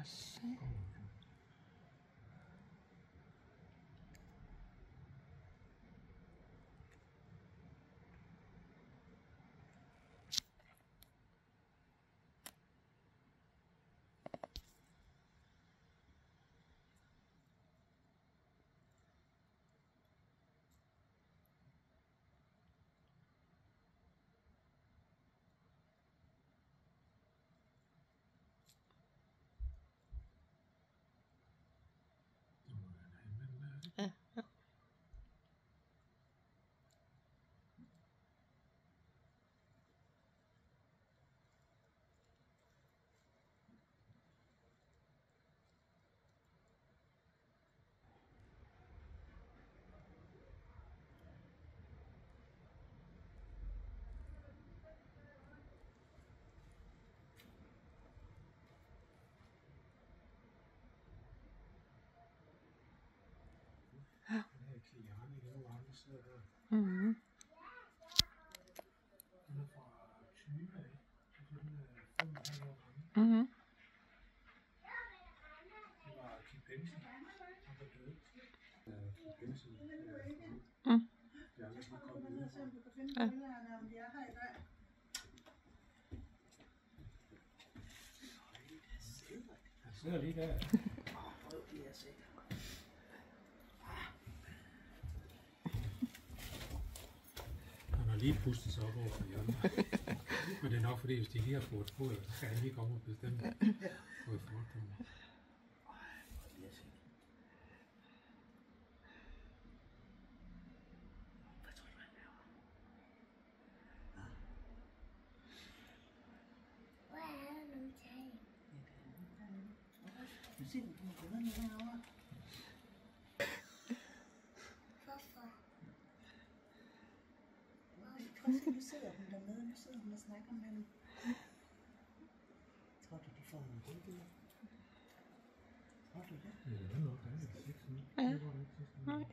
For satan. Ja. Mhm. Mhm. Mm. Han sidder lige der. Han har lige pustet sig op over for hjørnet. Men det er nok fordi, hvis de lige har fået foder, så skal han lige komme og bestemme, hvor jeg får dem. Nu sidder hun dernede, nu sidder hun og snakker med dem. Tror du, de får nogle billeder? Tror du det? Ja, det er nok, det er ikke 6 nu. Ja. Nej.